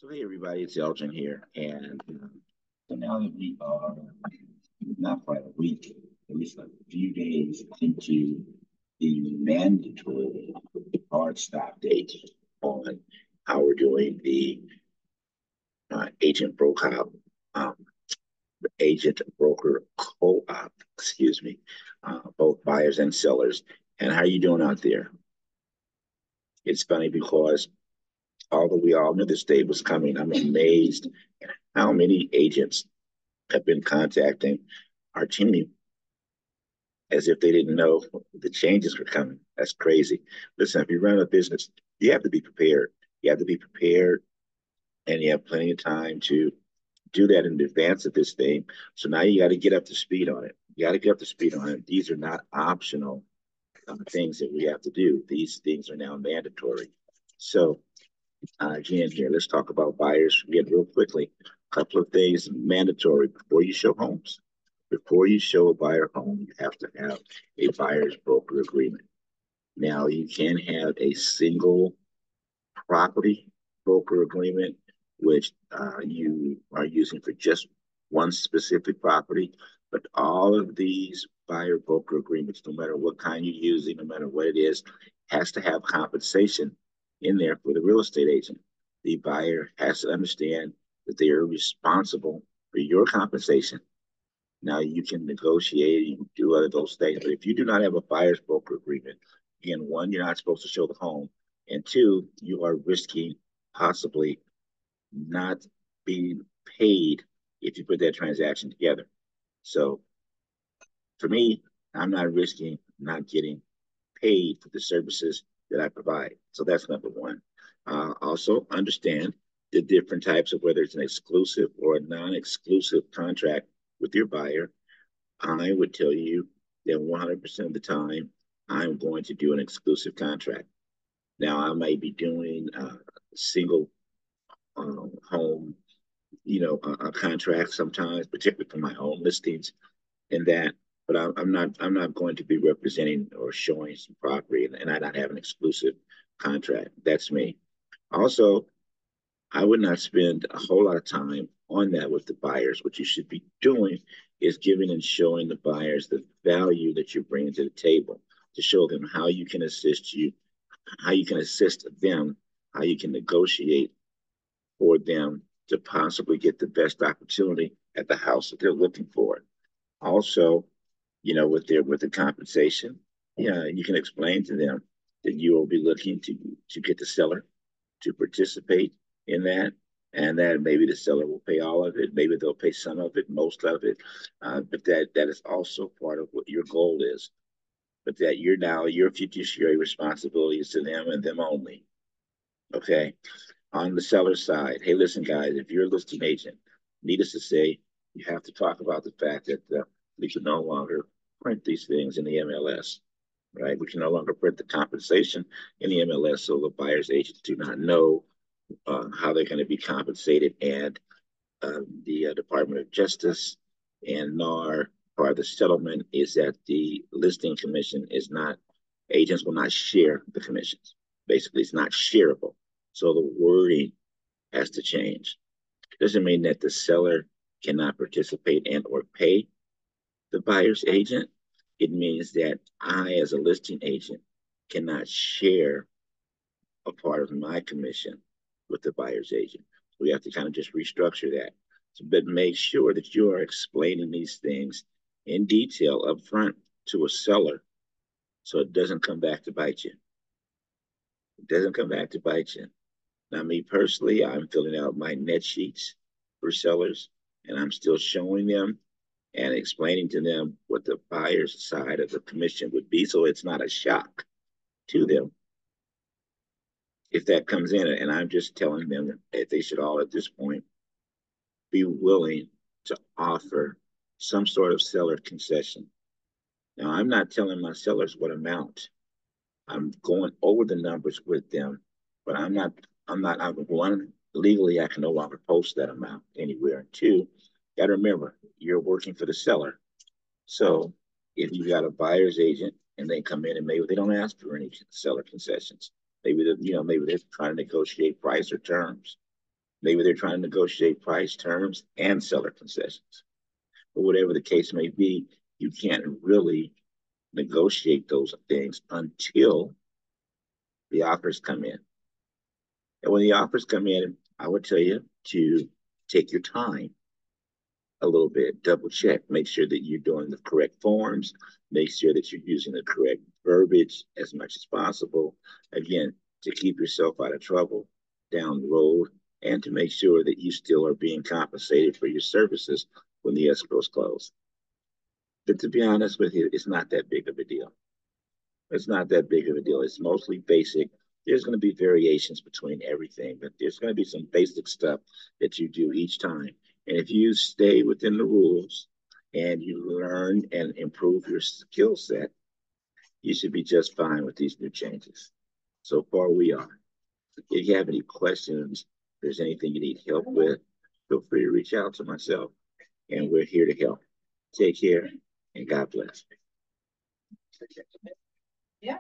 So hey everybody, it's Elgin here, and so now that we are not quite a week, at least a few days into the mandatory hard stop date on how we're doing the agent broker, um, agent broker co-op, excuse me, both buyers and sellers. And how are you doing out there? It's funny because although we all knew this day was coming, I'm amazed at how many agents have been contacting our team as if they didn't know the changes were coming. That's crazy. Listen, if you run a business, you have to be prepared. You have to be prepared, and you have plenty of time to do that in advance of this thing. So now you got to get up to speed on it. You got to get up to speed on it. These are not optional things that we have to do. These things are now mandatory. So again, here, let's talk about buyers again real quickly. A couple of things mandatory before you show homes. Before you show a buyer home, you have to have a buyer's broker agreement. Now, you can have a single property broker agreement, which you are using for just one specific property. But all of these buyer broker agreements, no matter what kind you're using, no matter what it is, has to have compensation in there for the real estate agent. The buyer has to understand that they are responsible for your compensation. Now you can negotiate, you can do other those things, but if you do not have a buyer's broker agreement, again, one, you're not supposed to show the home, and two, you are risking possibly not being paid if you put that transaction together. So for me, I'm not risking not getting paid for the services that I provide. So that's number one. Also, understand the different types of whether it's an exclusive or a non-exclusive contract with your buyer. I would tell you that 100% of the time, I'm going to do an exclusive contract. Now, I might be doing a single home, a contract sometimes, particularly for my own listings and that. But I'm not going to be representing or showing some property and I not have an exclusive contract. That's me. Also, I would not spend a whole lot of time on that with the buyers. What you should be doing is giving and showing the buyers the value that you're bringing to the table to show them how you can assist you, how you can assist them, how you can negotiate for them to possibly get the best opportunity at the house that they're looking for. Also, with the compensation, yeah, you can explain to them that you will be looking to get the seller to participate in that, and that maybe the seller will pay all of it, maybe they'll pay some of it, most of it, but that is also part of what your goal is. But that your fiduciary responsibility is to them and them only. Okay. On the seller side, hey, listen, guys, if you're a listing agent, needless to say, you have to talk about the fact that we can no longer print these things in the MLS, right? We can no longer print the compensation in the MLS, so the buyer's agents do not know how they're going to be compensated. And the Department of Justice and NAR, part of the settlement is that the listing commission is not, agents will not share the commissions. Basically, it's not shareable. So the wording has to change. Doesn't mean that the seller cannot participate and or pay the buyer's agent. It means that I, as a listing agent, cannot share a part of my commission with the buyer's agent. We have to kind of just restructure that. So, but make sure that you are explaining these things in detail up front to a seller so it doesn't come back to bite you. It doesn't come back to bite you. Now, me personally, I'm filling out my net sheets for sellers, and I'm still showing them and explaining to them what the buyer's side of the commission would be, so it's not a shock to them if that comes in. And I'm just telling them that they should all, at this point, be willing to offer some sort of seller concession. Now, I'm not telling my sellers what amount. I'm going over the numbers with them, but I'm one, legally, I can no longer post that amount anywhere. And two, got to remember, you're working for the seller. So if you got a buyer's agent and they come in and maybe they don't ask for any seller concessions, maybe they're trying to negotiate price or terms. Maybe they're trying to negotiate price, terms, and seller concessions. But whatever the case may be, you can't really negotiate those things until the offers come in. And when the offers come in, I would tell you to take your time a little bit, double check, make sure that you're doing the correct forms, make sure that you're using the correct verbiage as much as possible. Again, to keep yourself out of trouble down the road and to make sure that you still are being compensated for your services when the escrows close. But to be honest with you, it's not that big of a deal. It's not that big of a deal. It's mostly basic. There's going to be variations between everything, but there's going to be some basic stuff that you do each time. And if you stay within the rules and you learn and improve your skill set, you should be just fine with these new changes. So far, we are. If you have any questions, if there's anything you need help with, feel free to reach out to myself, and we're here to help. Take care, and God bless. Yeah.